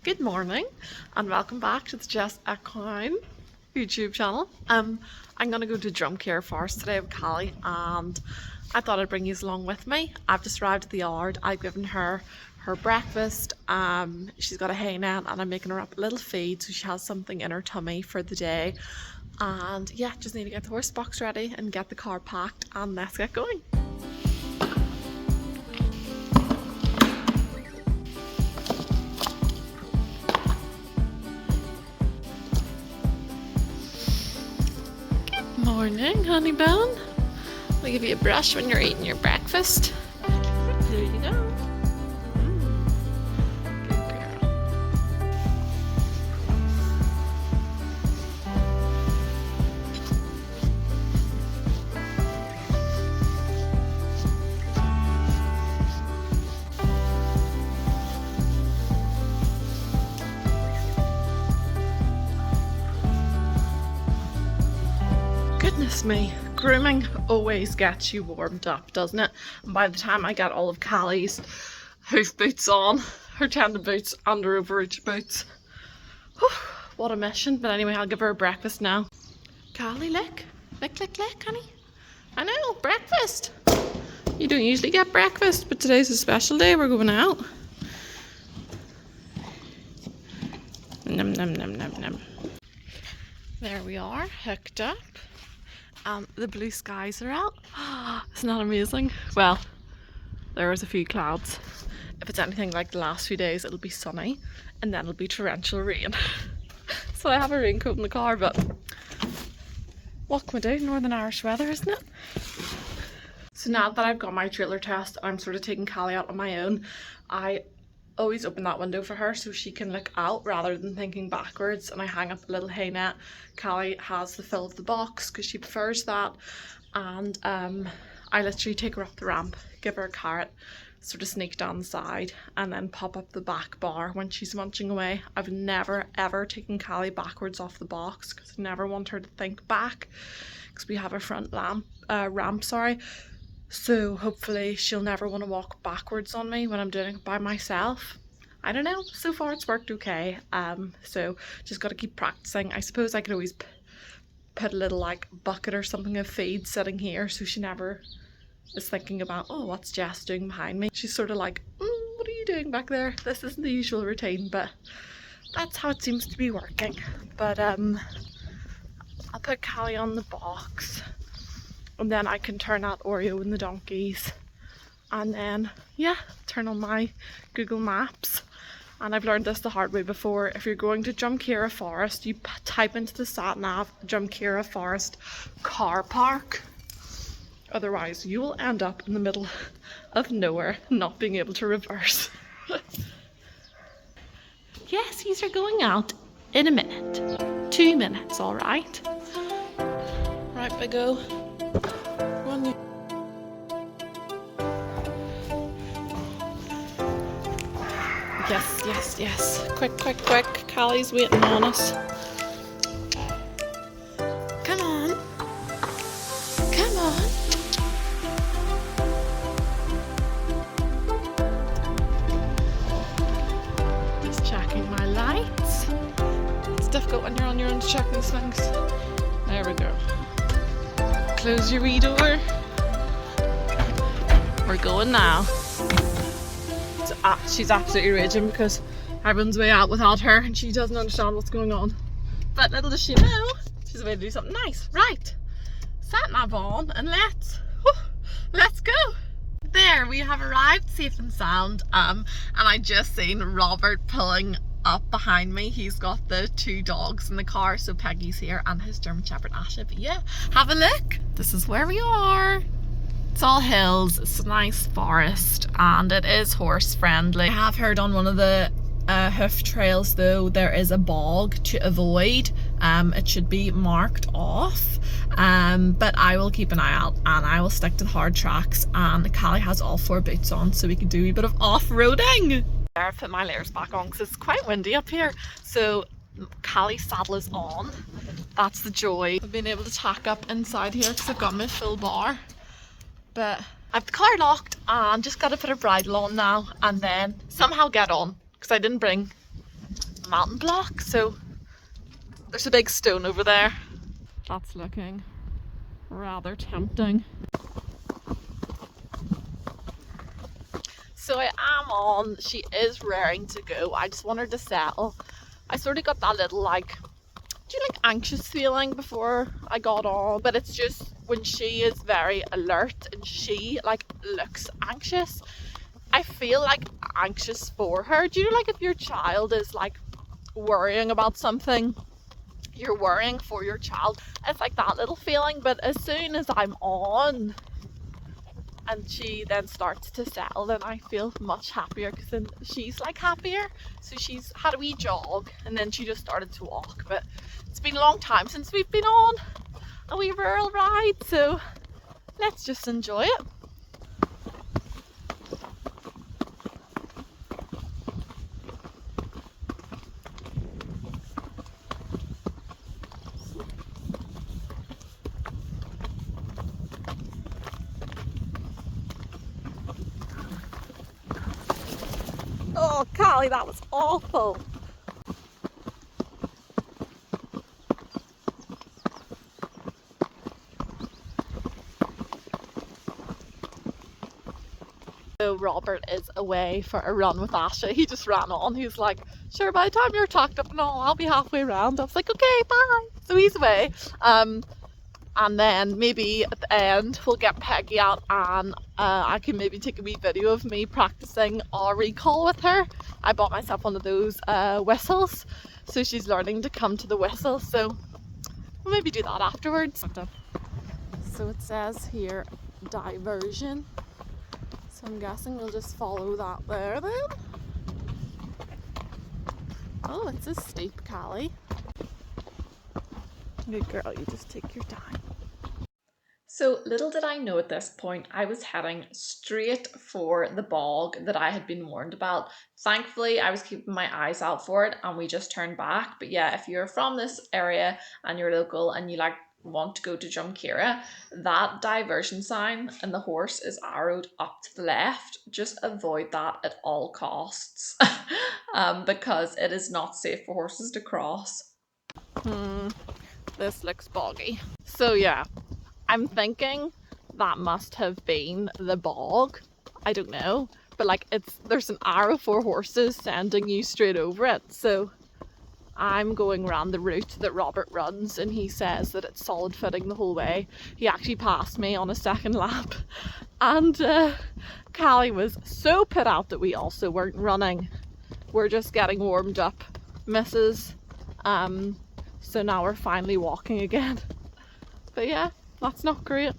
Good morning and welcome back to the Jess Equine YouTube channel. I'm gonna go to Drumkeeragh Forest today with Khallie and I thought I'd bring you along with me. I've just arrived at the yard. I've given her her breakfast. She's got a hay net and I'm making her up a little feed so she has something in her tummy for the day. And yeah, just need to get the horse box ready and get the car packed and let's get going. Morning, honey bone. I'll give you a brush when you're eating your breakfast. There you go. Good girl. Goodness me, grooming always gets you warmed up, doesn't it? And by the time I get all of Khallie's hoof boots on, her tender boots and her overreach boots, whew, what a mission. But anyway, I'll give her a breakfast now. Khallie, lick, honey. I know, breakfast. You don't usually get breakfast, but today's a special day. We're going out. Num num num num num. There we are, hooked up. The blue skies are out. Isn't that amazing? Well, there was a few clouds. If it's anything like the last few days, it'll be sunny and then it'll be torrential rain. So I have a raincoat in the car, but what can we do? Northern Irish weather, isn't it? So now that I've got my trailer test, I'm sort of taking Khallie out on my own. I always open that window for her so she can look out rather than thinking backwards, and I hang up a little hay net. Khallie has the fill of the box because she prefers that, and I literally take her up the ramp, give her a carrot, sort of sneak down the side and then pop up the back bar when she's munching away. I've never ever taken Khallie backwards off the box because I never want her to think back because we have a front ramp, so hopefully she'll never want to walk backwards on me when I'm doing it by myself. I don't know, so far it's worked okay. So just got to keep practicing. I suppose I could always put a little like bucket or something of feed sitting here so she never is thinking about, oh, what's Jess doing behind me? She's sort of like, what are you doing back there? This isn't the usual routine, but that's how it seems to be working. But I'll put Khallie on the box. And then I can turn out Oreo and the donkeys, and then yeah, turn on my Google Maps. And I've learned this the hard way before. If you're going to Drumkeeragh Forest, you type into the sat nav Drumkeeragh Forest car park. Otherwise you will end up in the middle of nowhere, not being able to reverse. Yes, these are going out in a minute. 2 minutes, all right. Right, big O. Yes. Quick. Khallie's waiting on us. Come on. Just checking my lights. It's difficult when you're on your own to check these things. There we go. Close your wee door. We're going now. She's absolutely raging because everyone's way out without her and she doesn't understand what's going on. But little does she know, she's about to do something nice. Right, sat nav on and let's go. There, we have arrived safe and sound. And I just seen Robert pulling up behind me. He's got the 2 dogs in the car, so Peggy's here and his German Shepherd Asha. But yeah, have a look. This is where we are. It's all hills, it's a nice forest, and it is horse friendly. I have heard on one of the hoof trails though there is a bog to avoid. It should be marked off, but I will keep an eye out and I will stick to the hard tracks, and Khallie has all 4 boots on so we can do a bit of off-roading. I've put my layers back on because it's quite windy up here, so Khallie's saddle is on. That's the joy of being able to tack up inside here because I've got my full bar. But I've the car locked and just got to put a bridle on now and then somehow get on because I didn't bring mountain block, so there's a big stone over there. That's looking rather tempting. So I am on, she is raring to go. I just want her to settle. I sort of got that little like, do you like anxious feeling before I got on? But it's just when she is very alert and she like looks anxious, I feel like anxious for her. Do you know, like if your child is like worrying about something, you're worrying for your child? It's like that little feeling. But as soon as I'm on and she then starts to settle, then I feel much happier, because then she's like happier. So she's had a wee jog and then she just started to walk. But it's been a long time since we've been on a wee rural ride, so let's just enjoy it. Oh, Khallie, that was awful. So Robert is away for a run with Asha. He just ran on. He was like, sure, by the time you're tucked up and all, I'll be halfway around. I was like, okay, bye. So he's away. And then maybe at the end we'll get Peggy out and I can maybe take a wee video of me practicing our recall with her. I bought myself one of those whistles, so she's learning to come to the whistle, so we'll maybe do that afterwards. So it says here diversion, so I'm guessing we'll just follow that there then. Oh, it's a steep, Khallie. Good girl, you just take your time. So little did I know at this point, I was heading straight for the bog that I had been warned about. Thankfully, I was keeping my eyes out for it and we just turned back. But yeah, if you're from this area and you're local and you like want to go to Drumkeeragh, that diversion sign and the horse is arrowed up to the left. Just avoid that at all costs because it is not safe for horses to cross. This looks boggy. So yeah, I'm thinking that must have been the bog. I don't know, but like there's an arrow for horses sending you straight over it. So I'm going around the route that Robert runs and he says that it's solid footing the whole way. He actually passed me on a second lap and Khallie was so put out that we also weren't running. We're just getting warmed up, missus. So now we're finally walking again. But yeah, that's not great.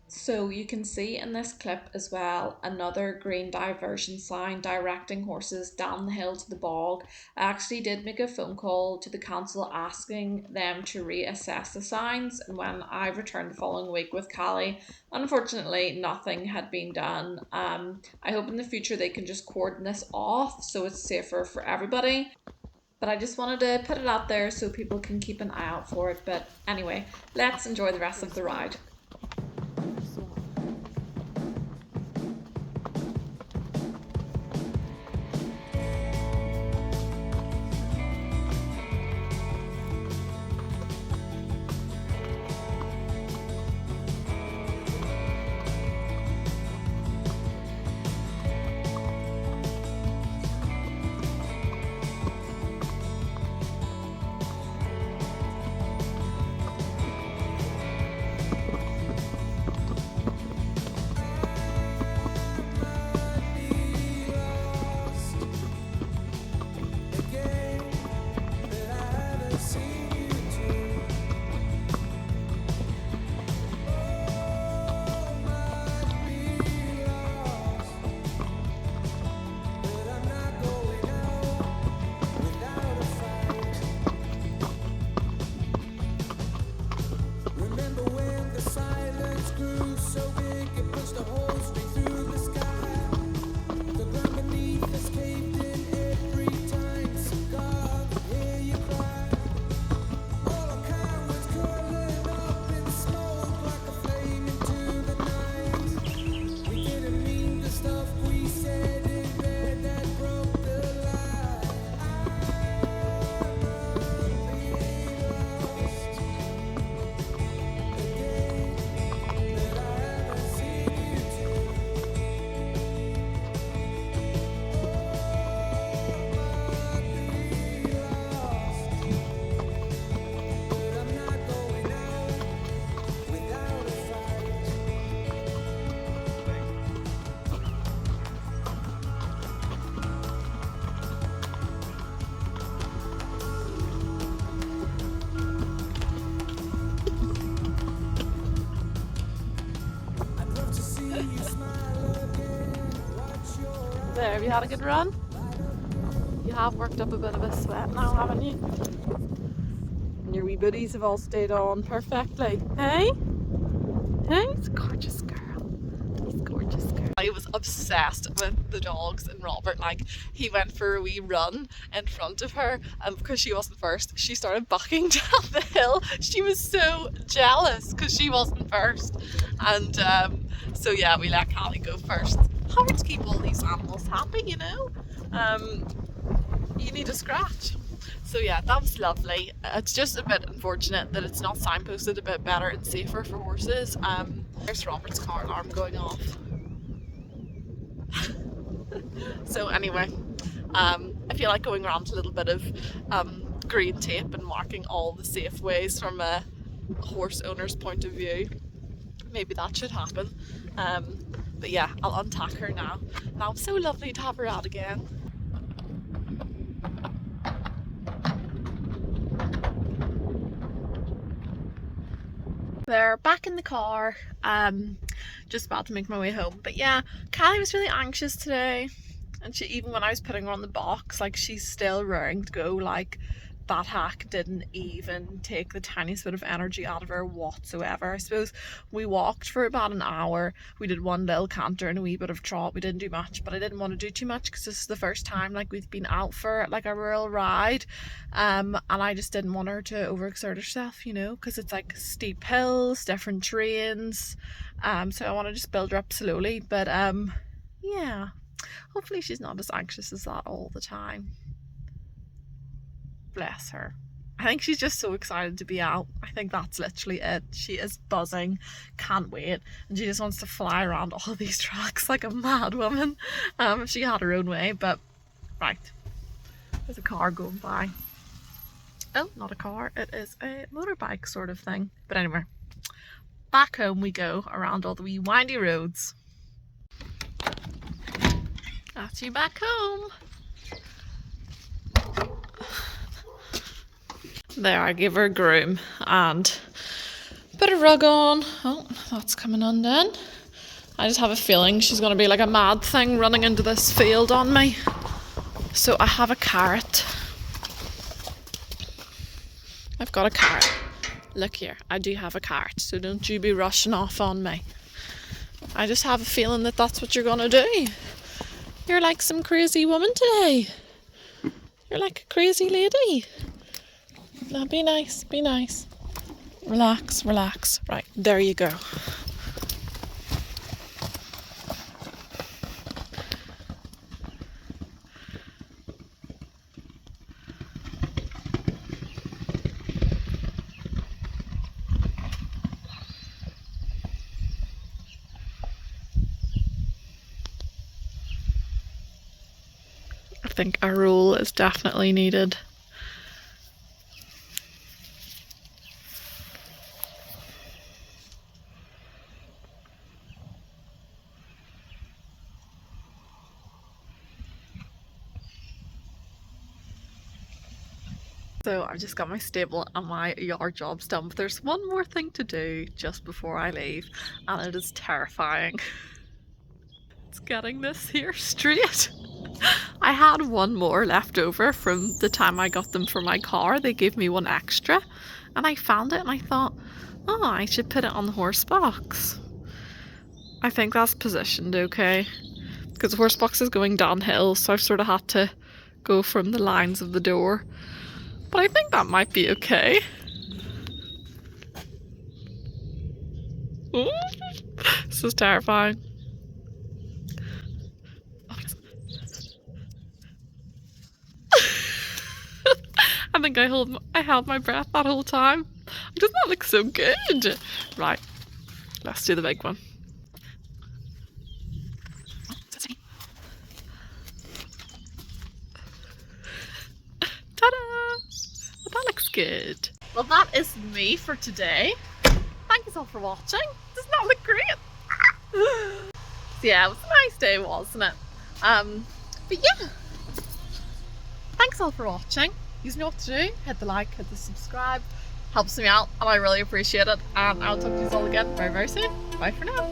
So you can see in this clip as well another green diversion sign directing horses down the hill to the bog. I actually did make a phone call to the council asking them to reassess the signs, and when I returned the following week with Khallie, unfortunately nothing had been done. I hope in the future they can just cordon this off so it's safer for everybody. But I just wanted to put it out there so people can keep an eye out for it. But anyway, let's enjoy the rest of the ride. Have you had a good run? You have worked up a bit of a sweat now, haven't you? And your wee booties have all stayed on perfectly. Hey? Hey? It's a gorgeous girl. He's a gorgeous girl. I was obsessed with the dogs and Robert. Like, he went for a wee run in front of her, and because she wasn't first, she started bucking down the hill. She was so jealous because she wasn't first. And so yeah, we let Khallie go first. Hard to keep all these animals happy, you know. You need a scratch. So yeah, that was lovely. It's just a bit unfortunate that it's not signposted a bit better and safer for horses. There's Robert's car alarm going off. So anyway, I feel like going around a little bit of green tape and marking all the safe ways from a horse owner's point of view. Maybe that should happen. But yeah, I'll untack her now. Now it's so lovely to have her out again. They're back in the car, just about to make my way home. But yeah, Khallie was really anxious today, and she, even when I was putting her on the box, like, she's still raring to go. Like, that hack didn't even take the tiniest bit of energy out of her whatsoever. I suppose we walked for about an hour. We did one little canter and a wee bit of trot. We didn't do much, but I didn't want to do too much because this is the first time like we've been out for like a real ride, and I just didn't want her to overexert herself, you know, because it's like steep hills, different terrains, so I want to just build her up slowly. But yeah, hopefully she's not as anxious as that all the time. Bless her. I think she's just so excited to be out. I think that's literally it. She is buzzing, can't wait, and she just wants to fly around all these tracks like a mad woman, if she had her own way. But right, there's a car going by. Oh, not a car, it is a motorbike sort of thing. But anyway, back home we go around all the wee windy roads. That's you back home. There, I give her a groom and put a rug on. Oh, that's coming undone. I just have a feeling she's going to be like a mad thing running into this field on me. So I have a carrot. I've got a carrot. Look here, I do have a carrot, so don't you be rushing off on me. I just have a feeling that that's what you're going to do. You're like some crazy woman today. You're like a crazy lady. Now be nice, be nice. Relax, relax. Right, there you go. I think a roll is definitely needed. So I've just got my stable and my yard jobs done, but there's one more thing to do just before I leave, and it is terrifying. It's getting this here straight. I had one more left over from the time I got them for my car. They gave me one extra, and I found it and I thought, oh, I should put it on the horse box. I think that's positioned okay, because the horse box is going downhill, so I've sort of had to go from the lines of the door. But I think that might be okay. Ooh, this is terrifying. I think I held my breath that whole time. Doesn't that look so good? Right, let's do the big one. That looks good. Well, that is me for today. Thank you all for watching. Doesn't that look great? So yeah, it was a nice day, wasn't it? But yeah, thanks all for watching. You know what to do. Hit the like, hit the subscribe. Helps me out and I really appreciate it. And I'll talk to you all again very, very soon. Bye for now.